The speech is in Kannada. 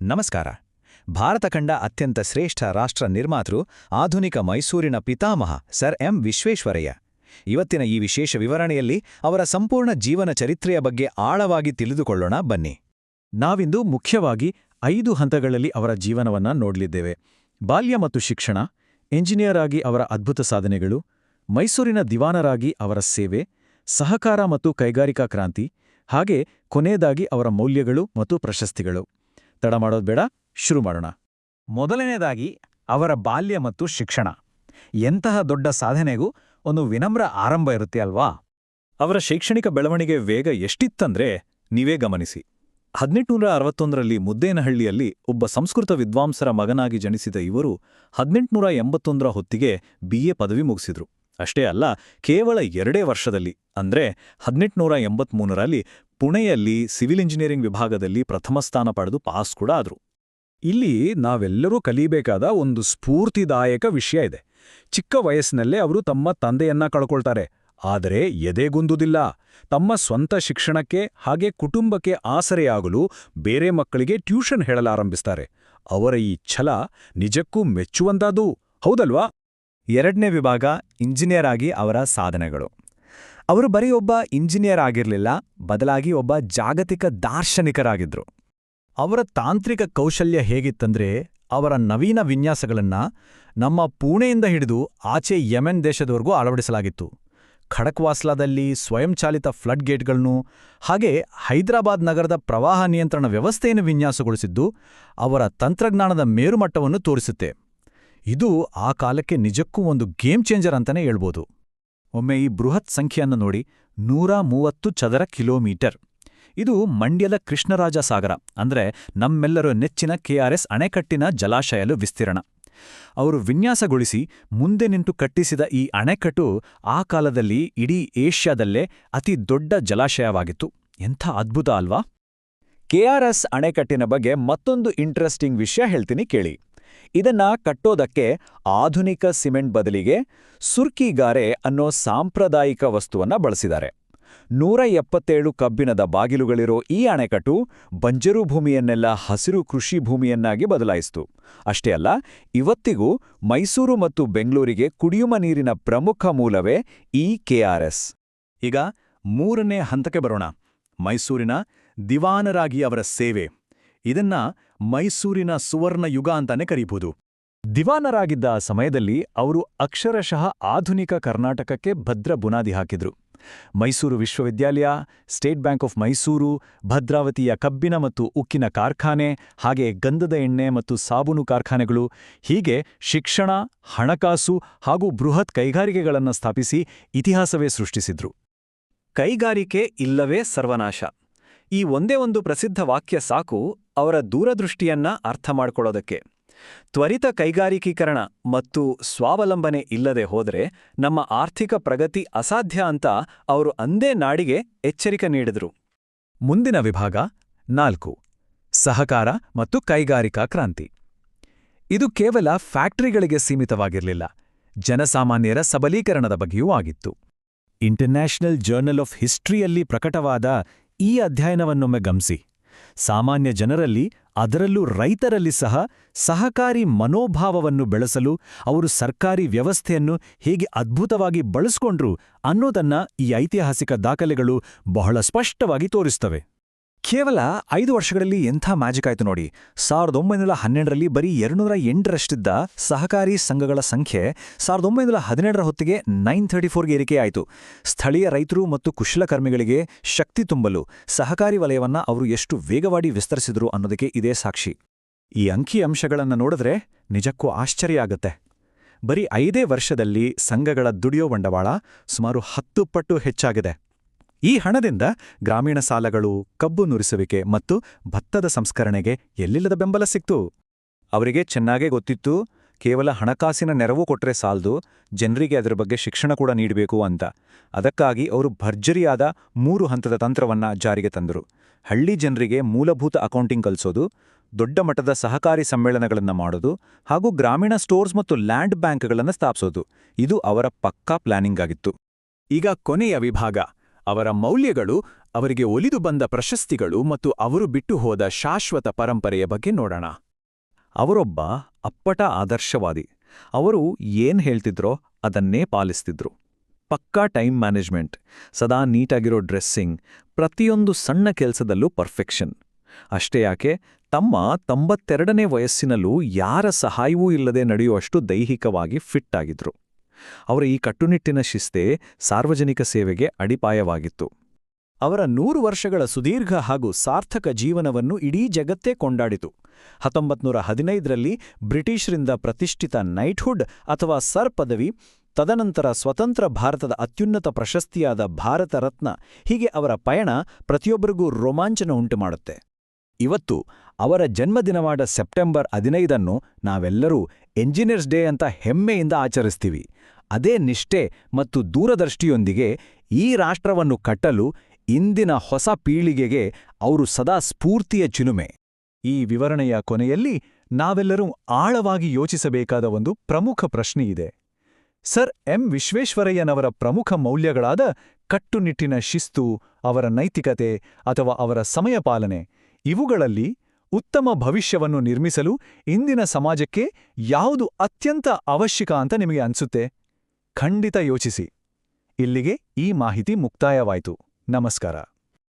ನಮಸ್ಕಾರ. ಭಾರತ ಕಂಡ ಅತ್ಯಂತ ಶ್ರೇಷ್ಠ ರಾಷ್ಟ್ರ ನಿರ್ಮಾತೃ ಆಧುನಿಕ ಮೈಸೂರಿನ ಪಿತಾಮಹ ಸರ್ ಎಂ ವಿಶ್ವೇಶ್ವರಯ್ಯ. ಇವತ್ತಿನ ಈ ವಿಶೇಷ ವಿವರಣೆಯಲ್ಲಿ ಅವರ ಸಂಪೂರ್ಣ ಜೀವನ ಚರಿತ್ರೆಯ ಬಗ್ಗೆ ಆಳವಾಗಿ ತಿಳಿದುಕೊಳ್ಳೋಣ ಬನ್ನಿ. ನಾವಿಂದು ಮುಖ್ಯವಾಗಿ 5 ಹಂತಗಳಲ್ಲಿ ಅವರ ಜೀವನವನ್ನ ನೋಡಲಿದ್ದೇವೆ. ಬಾಲ್ಯ ಮತ್ತು ಶಿಕ್ಷಣ, ಎಂಜಿನಿಯರ್ ಆಗಿ ಅವರ ಅದ್ಭುತ ಸಾಧನೆಗಳು, ಮೈಸೂರಿನ ದಿವಾನರಾಗಿ ಅವರ ಸೇವೆ, ಸಹಕಾರ ಮತ್ತು ಕೈಗಾರಿಕಾ ಕ್ರಾಂತಿ, ಹಾಗೆ ಕೊನೆಯದಾಗಿ ಅವರ ಮೌಲ್ಯಗಳು ಮತ್ತು ಪ್ರಶಸ್ತಿಗಳು. ತಡ ಮಾಡೋದು ಬೇಡ, ಶುರು ಮಾಡೋಣ. ಮೊದಲನೇದಾಗಿ ಅವರ ಬಾಲ್ಯ ಮತ್ತು ಶಿಕ್ಷಣ. ಎಂತಹ ದೊಡ್ಡ ಸಾಧನೆಗೂ ಒಂದು ವಿನಮ್ರ ಆರಂಭ ಇರುತ್ತೆ ಅಲ್ವಾ? ಅವರ ಶೈಕ್ಷಣಿಕ ಬೆಳವಣಿಗೆ ವೇಗ ಎಷ್ಟಿತ್ತಂದ್ರೆ ನೀವೇ ಗಮನಿಸಿ. 1861ರಲ್ಲಿ ಮುದ್ದೇನಹಳ್ಳಿಯಲ್ಲಿ ಒಬ್ಬ ಸಂಸ್ಕೃತ ವಿದ್ವಾಂಸರ ಮಗನಾಗಿ ಜನಿಸಿದ ಇವರು 1881ರ ಹೊತ್ತಿಗೆ BA ಪದವಿ ಮುಗಿಸಿದ್ರು. ಅಷ್ಟೇ ಅಲ್ಲ, ಕೇವಲ 2 ವರ್ಷದಲ್ಲಿ ಅಂದ್ರೆ 1883ರಲ್ಲಿ ಪುಣೆಯಲ್ಲಿ ಸಿವಿಲ್ ಇಂಜಿನಿಯರಿಂಗ್ ವಿಭಾಗದಲ್ಲಿ ಪ್ರಥಮ ಸ್ಥಾನ ಪಡೆದು ಪಾಸ್ ಕೂಡ ಆದ್ರು. ಇಲ್ಲಿ ನಾವೆಲ್ಲರೂ ಕಲಿಬೇಕಾದ ಒಂದು ಸ್ಫೂರ್ತಿದಾಯಕ ವಿಷಯ ಇದೆ. ಚಿಕ್ಕ ವಯಸ್ಸಿನಲ್ಲೇ ಅವರು ತಮ್ಮ ತಂದೆಯನ್ನ ಕಳ್ಕೊಳ್ತಾರೆ. ಆದರೆ ಎದೆಗುಂದುದಿಲ್ಲ. ತಮ್ಮ ಸ್ವಂತ ಶಿಕ್ಷಣಕ್ಕೆ ಹಾಗೆ ಕುಟುಂಬಕ್ಕೆ ಆಸರೆಯಾಗಲು ಬೇರೆ ಮಕ್ಕಳಿಗೆ ಟ್ಯೂಷನ್ ಹೇಳಲಾರಂಭಿಸ್ತಾರೆ. ಅವರ ಈ ಛಲ ನಿಜಕ್ಕೂ ಮೆಚ್ಚುವಂತಾದ್ದು, ಹೌದಲ್ವಾ? 2ನೇ ವಿಭಾಗ ಇಂಜಿನಿಯರ್ ಆಗಿ ಅವರ ಸಾಧನೆಗಳು. ಅವರು ಬರೀ ಒಬ್ಬ ಇಂಜಿನಿಯರ್ ಆಗಿರಲಿಲ್ಲ, ಬದಲಾಗಿ ಒಬ್ಬ ಜಾಗತಿಕ ದಾರ್ಶನಿಕರಾಗಿದ್ರು. ಅವರ ತಾಂತ್ರಿಕ ಕೌಶಲ್ಯ ಹೇಗಿತ್ತಂದ್ರೆ, ಅವರ ನವೀನ ವಿನ್ಯಾಸಗಳನ್ನ ನಮ್ಮ ಪುಣೆಯಿಂದ ಹಿಡಿದು ಆಚೆ ಯೆಮೆನ್ ದೇಶದವರೆಗೂ ಅಳವಡಿಸಲಾಗಿತ್ತು. ಖಡಕ್ವಾಸ್ಲಾದಲ್ಲಿ ಸ್ವಯಂಚಾಲಿತ ಫ್ಲಡ್ ಗೇಟ್ಗಳನ್ನು ಹಾಗೆ ಹೈದರಾಬಾದ್ ನಗರದ ಪ್ರವಾಹ ನಿಯಂತ್ರಣ ವ್ಯವಸ್ಥೆಯನ್ನು ವಿನ್ಯಾಸಗೊಳಿಸಿದ್ದು ಅವರ ತಂತ್ರಜ್ಞಾನದ ಮೇರುಮಟ್ಟವನ್ನು ತೋರಿಸುತ್ತೆ. ಇದು ಆ ಕಾಲಕ್ಕೆ ನಿಜಕ್ಕೂ ಒಂದು ಗೇಮ್ ಚೇಂಜರ್ ಅಂತಾನೆ ಹೇಳ್ಬೋದು. ಒಮ್ಮೆ ಈ ಬೃಹತ್ ಸಂಖ್ಯೆಯನ್ನು ನೋಡಿ, 130 ಚದರ ಕಿಲೋಮೀಟರ್. ಇದು ಮಂಡ್ಯದ ಕೃಷ್ಣರಾಜ ಸಾಗರ, ಅಂದ್ರೆ ನಮ್ಮೆಲ್ಲರ ನೆಚ್ಚಿನ KRS ಅಣೆಕಟ್ಟಿನ ಜಲಾಶಯಲು ವಿಸ್ತೀರ್ಣ. ಅವರು ವಿನ್ಯಾಸಗೊಳಿಸಿ ಮುಂದೆ ನಿಂತು ಕಟ್ಟಿಸಿದ ಈ ಅಣೆಕಟ್ಟು ಆ ಕಾಲದಲ್ಲಿ ಇಡೀ ಏಷ್ಯಾದಲ್ಲೇ ಅತಿ ದೊಡ್ಡ ಜಲಾಶಯವಾಗಿತ್ತು. ಎಂಥ ಅದ್ಭುತ ಅಲ್ವಾ? KRS ಅಣೆಕಟ್ಟಿನ ಬಗ್ಗೆ ಮತ್ತೊಂದು ಇಂಟ್ರೆಸ್ಟಿಂಗ್ ವಿಷಯ ಹೇಳ್ತೀನಿ ಕೇಳಿ. ಇದನ್ನ ಕಟ್ಟೋದಕ್ಕೆ ಆಧುನಿಕ ಸಿಮೆಂಟ್ ಬದಲಿಗೆ ಸುರ್ಕಿಗಾರೆ ಅನ್ನೋ ಸಾಂಪ್ರದಾಯಿಕ ವಸ್ತುವನ್ನ ಬಳಸಿದ್ದಾರೆ. 177 ಕಬ್ಬಿಣದ ಬಾಗಿಲುಗಳಿರೋ ಈ ಅಣೆಕಟ್ಟು ಬಂಜರು ಭೂಮಿಯನ್ನೆಲ್ಲ ಹಸಿರು ಕೃಷಿ ಭೂಮಿಯನ್ನಾಗಿ ಬದಲಾಯಿಸಿತು. ಅಷ್ಟೇ ಅಲ್ಲ, ಇವತ್ತಿಗೂ ಮೈಸೂರು ಮತ್ತು ಬೆಂಗಳೂರಿಗೆ ಕುಡಿಯುವ ನೀರಿನ ಪ್ರಮುಖ ಮೂಲವೇ ಈ KRS. ಈಗ 3ನೇ ಹಂತಕ್ಕೆ ಬರೋಣ. ಮೈಸೂರಿನ ದಿವಾನರಾಗಿ ಅವರ ಸೇವೆ. ಇದನ್ನ ಮೈಸೂರಿನ ಸುವರ್ಣ ಯುಗ ಅಂತಾನೆ ಕರೀಬಹುದು. ದಿವಾನರಾಗಿದ್ದ ಸಮಯದಲ್ಲಿ ಅವರು ಅಕ್ಷರಶಃ ಆಧುನಿಕ ಕರ್ನಾಟಕಕ್ಕೆ ಭದ್ರ ಬುನಾದಿ ಹಾಕಿದ್ರು. ಮೈಸೂರು ವಿಶ್ವವಿದ್ಯಾಲಯ, ಸ್ಟೇಟ್ ಬ್ಯಾಂಕ್ ಆಫ್ ಮೈಸೂರು, ಭದ್ರಾವತಿಯ ಕಬ್ಬಿಣ ಮತ್ತು ಉಕ್ಕಿನ ಕಾರ್ಖಾನೆ, ಹಾಗೆ ಗಂಧದ ಎಣ್ಣೆ ಮತ್ತು ಸಾಬೂನು ಕಾರ್ಖಾನೆಗಳು, ಹೀಗೆ ಶಿಕ್ಷಣ, ಹಣಕಾಸು ಹಾಗೂ ಬೃಹತ್ ಕೈಗಾರಿಕೆಗಳನ್ನು ಸ್ಥಾಪಿಸಿ ಇತಿಹಾಸವೇ ಸೃಷ್ಟಿಸಿದ್ರು. ಕೈಗಾರಿಕೆ ಇಲ್ಲವೇ ಸರ್ವನಾಶ, ಈ ಒಂದೇ ಒಂದು ಪ್ರಸಿದ್ಧ ವಾಕ್ಯ ಸಾಕು ಅವರ ದೂರದೃಷ್ಟಿಯನ್ನ ಅರ್ಥ ಮಾಡ್ಕೊಳ್ಳೋದಕ್ಕೆ. ತ್ವರಿತ ಕೈಗಾರಿಕೀಕರಣ ಮತ್ತು ಸ್ವಾವಲಂಬನೆ ಇಲ್ಲದೆ ಹೋದರೆ ನಮ್ಮ ಆರ್ಥಿಕ ಪ್ರಗತಿ ಅಸಾಧ್ಯ ಅಂತ ಅವರು ಅಂದೇ ನಾಡಿಗೆ ಎಚ್ಚರಿಕೆ ನೀಡಿದರು. ಮುಂದಿನ ವಿಭಾಗ 4, ಸಹಕಾರ ಮತ್ತು ಕೈಗಾರಿಕಾ ಕ್ರಾಂತಿ. ಇದು ಕೇವಲ ಫ್ಯಾಕ್ಟರಿಗಳಿಗೆ ಸೀಮಿತವಾಗಿರಲಿಲ್ಲ, ಜನಸಾಮಾನ್ಯರ ಸಬಲೀಕರಣದ ಬಗ್ಗೆಯೂ ಆಗಿತ್ತು. ಇಂಟರ್ನ್ಯಾಷನಲ್ ಜರ್ನಲ್ ಆಫ್ ಹಿಸ್ಟ್ರಿಯಲ್ಲಿ ಪ್ರಕಟವಾದ ಈ ಅಧ್ಯಯನವನ್ನೊಮ್ಮೆ ಗಮನಿಸಿ. ಸಾಮಾನ್ಯ ಜನರಲ್ಲಿ, ಅದರಲ್ಲೂ ರೈತರಲ್ಲಿ ಸಹ ಸಹಕಾರಿ ಮನೋಭಾವವನ್ನು ಬೆಳೆಸಲು ಅವರು ಸರ್ಕಾರಿ ವ್ಯವಸ್ಥೆಯನ್ನು ಹೇಗೆ ಅದ್ಭುತವಾಗಿ ಬಳಸ್ಕೊಂಡ್ರು ಅನ್ನೋದನ್ನ ಈ ಐತಿಹಾಸಿಕ ದಾಖಲೆಗಳು ಬಹಳ ಸ್ಪಷ್ಟವಾಗಿ ತೋರಿಸ್ತವೆ. ಕೇವಲ 5 ವರ್ಷಗಳಲ್ಲಿ ಎಂಥ ಮ್ಯಾಜಿಕ್ ಆಯ್ತು ನೋಡಿ. 1912ರಲ್ಲಿ ಬರೀ 208ರಷ್ಟಿದ್ದ ಸಹಕಾರಿ ಸಂಘಗಳ ಸಂಖ್ಯೆ 1917ರ ಹೊತ್ತಿಗೆ 934ಗೆ ಏರಿಕೆಯಾಯಿತು. ಸ್ಥಳೀಯ ರೈತರು ಮತ್ತು ಕುಶಲಕರ್ಮಿಗಳಿಗೆ ಶಕ್ತಿ ತುಂಬಲು ಸಹಕಾರಿ ವಲಯವನ್ನ ಅವರು ಎಷ್ಟು ವೇಗವಾಗಿ ವಿಸ್ತರಿಸಿದ್ರು ಅನ್ನೋದಕ್ಕೆ ಇದೇ ಸಾಕ್ಷಿ. ಈ ಅಂಕಿಅಂಶಗಳನ್ನು ನೋಡಿದ್ರೆ ನಿಜಕ್ಕೂ ಆಶ್ಚರ್ಯ ಆಗತ್ತೆ. ಬರೀ 5 ವರ್ಷದಲ್ಲಿ ಸಂಘಗಳ ದುಡಿಯೋ ಬಂಡವಾಳ ಸುಮಾರು 10 ಪಟ್ಟು ಹೆಚ್ಚಾಗಿದೆ. ಈ ಹಣದಿಂದ ಗ್ರಾಮೀಣ ಸಾಲಗಳು, ಕಬ್ಬು ನುರಿಸುವಿಕೆ ಮತ್ತು ಭತ್ತದ ಸಂಸ್ಕರಣೆಗೆ ಎಲ್ಲಿಲ್ಲದ ಬೆಂಬಲ ಸಿಕ್ತು. ಅವರಿಗೆ ಚೆನ್ನಾಗೇ ಗೊತ್ತಿತ್ತು, ಕೇವಲ ಹಣಕಾಸಿನ ನೆರವು ಕೊಟ್ರೆ ಸಾಲದು, ಜನರಿಗೆ ಅದರ ಬಗ್ಗೆ ಶಿಕ್ಷಣ ಕೂಡ ನೀಡಬೇಕು ಅಂತ. ಅದಕ್ಕಾಗಿ ಅವರು ಭರ್ಜರಿಯಾದ 3 ಹಂತದ ತಂತ್ರವನ್ನ ಜಾರಿಗೆ ತಂದರು. ಹಳ್ಳಿ ಜನರಿಗೆ ಮೂಲಭೂತ ಅಕೌಂಟಿಂಗ್ ಕಲಿಸೋದು, ದೊಡ್ಡ ಮಟ್ಟದ ಸಹಕಾರಿ ಸಮ್ಮೇಳನಗಳನ್ನು ಮಾಡೋದು ಹಾಗೂ ಗ್ರಾಮೀಣ ಸ್ಟೋರ್ಸ್ ಮತ್ತು ಲ್ಯಾಂಡ್ ಬ್ಯಾಂಕ್ಗಳನ್ನು ಸ್ಥಾಪಿಸೋದು. ಇದು ಅವರ ಪಕ್ಕಾ ಪ್ಲಾನಿಂಗ್ ಆಗಿತ್ತು. ಈಗ ಕೊನೆಯ ವಿಭಾಗ, ಅವರ ಮೌಲ್ಯಗಳು ಅವರಿಗೆ ಒಲಿದು ಬಂದ ಪ್ರಶಸ್ತಿಗಳು ಮತ್ತು ಅವರು ಬಿಟ್ಟು ಹೋದ ಶಾಶ್ವತ ಪರಂಪರೆಯ ಬಗ್ಗೆ ನೋಡೋಣ. ಅವರೊಬ್ಬ ಅಪ್ಪಟ ಆದರ್ಶವಾದಿ. ಅವರು ಏನ್ ಹೇಳ್ತಿದ್ರೋ ಅದನ್ನೇ ಪಾಲಿಸ್ತಿದ್ರು. ಪಕ್ಕಾ ಟೈಮ್ ಮ್ಯಾನೇಜ್ಮೆಂಟ್, ಸದಾ ನೀಟಾಗಿರೋ ಡ್ರೆಸ್ಸಿಂಗ್, ಪ್ರತಿಯೊಂದು ಸಣ್ಣ ಕೆಲಸದಲ್ಲೂ ಪರ್ಫೆಕ್ಷನ್. ಅಷ್ಟೇ ಯಾಕೆ, ತಮ್ಮ 92ನೇ ವಯಸ್ಸಿನಲ್ಲೂ ಯಾರ ಸಹಾಯವೂ ಇಲ್ಲದೆ ನಡೆಯುವಷ್ಟು ದೈಹಿಕವಾಗಿ ಫಿಟ್ ಆಗಿದ್ರು. ಅವರ ಈ ಕಟ್ಟುನಿಟ್ಟಿನ ಶಿಸ್ತೇ ಸಾರ್ವಜನಿಕ ಸೇವೆಗೆ ಅಡಿಪಾಯವಾಗಿತ್ತು. ಅವರ 100 ವರ್ಷಗಳ ಸುದೀರ್ಘ ಹಾಗೂ ಸಾರ್ಥಕ ಜೀವನವನ್ನು ಇಡೀ ಜಗತ್ತೇ ಕೊಂಡಾಡಿತು. 1915ರಲ್ಲಿ ಬ್ರಿಟಿಷರಿಂದ ಪ್ರತಿಷ್ಠಿತ ನೈಟ್ಹುಡ್ ಅಥವಾ ಸರ್ ಪದವಿ, ತದನಂತರ ಸ್ವತಂತ್ರ ಭಾರತದ ಅತ್ಯುನ್ನತ ಪ್ರಶಸ್ತಿಯಾದ ಭಾರತ ರತ್ನ, ಹೀಗೆ ಅವರ ಪಯಣ ಪ್ರತಿಯೊಬ್ಬರಿಗೂ ರೋಮಾಂಚನ ಉಂಟುಮಾಡುತ್ತೆ. ಇವತ್ತು ಅವರ ಜನ್ಮದಿನವಾದ ಸೆಪ್ಟೆಂಬರ್ 15 ನಾವೆಲ್ಲರೂ ಎಂಜಿನಿಯರ್ಸ್ ಡೇ ಅಂತ ಹೆಮ್ಮೆಯಿಂದ ಆಚರಿಸ್ತೀವಿ. ಅದೇ ನಿಷ್ಠೆ ಮತ್ತು ದೂರದೃಷ್ಟಿಯೊಂದಿಗೆ ಈ ರಾಷ್ಟ್ರವನ್ನು ಕಟ್ಟಲು ಇಂದಿನ ಹೊಸ ಪೀಳಿಗೆಗೆ ಅವರು ಸದಾ ಸ್ಫೂರ್ತಿಯ ಚಿಲುಮೆ. ಈ ವಿವರಣೆಯ ಕೊನೆಯಲ್ಲಿ ನಾವೆಲ್ಲರೂ ಆಳವಾಗಿ ಯೋಚಿಸಬೇಕಾದ ಒಂದು ಪ್ರಮುಖ ಪ್ರಶ್ನೆಯಿದೆ. ಸರ್ ಎಂ ವಿಶ್ವೇಶ್ವರಯ್ಯನವರ ಪ್ರಮುಖ ಮೌಲ್ಯಗಳಾದ ಕಟ್ಟುನಿಟ್ಟಿನ ಶಿಸ್ತು, ಅವರ ನೈತಿಕತೆ ಅಥವಾ ಅವರ ಸಮಯ ಪಾಲನೆ, ಇವುಗಳಲ್ಲಿ ಉತ್ತಮ ಭವಿಷ್ಯವನ್ನು ನಿರ್ಮಿಸಲು ಇಂದಿನ ಸಮಾಜಕ್ಕೆ ಯಾವುದು ಅತ್ಯಂತ ಅವಶ್ಯಕ ಅಂತ ನಿಮಗೆ ಅನ್ಸುತ್ತೆ? ಖಂಡಿತ ಯೋಚಿಸಿ. ಇಲ್ಲಿಗೆ ಈ ಮಾಹಿತಿ ಮುಕ್ತಾಯವಾಯಿತು. ನಮಸ್ಕಾರ.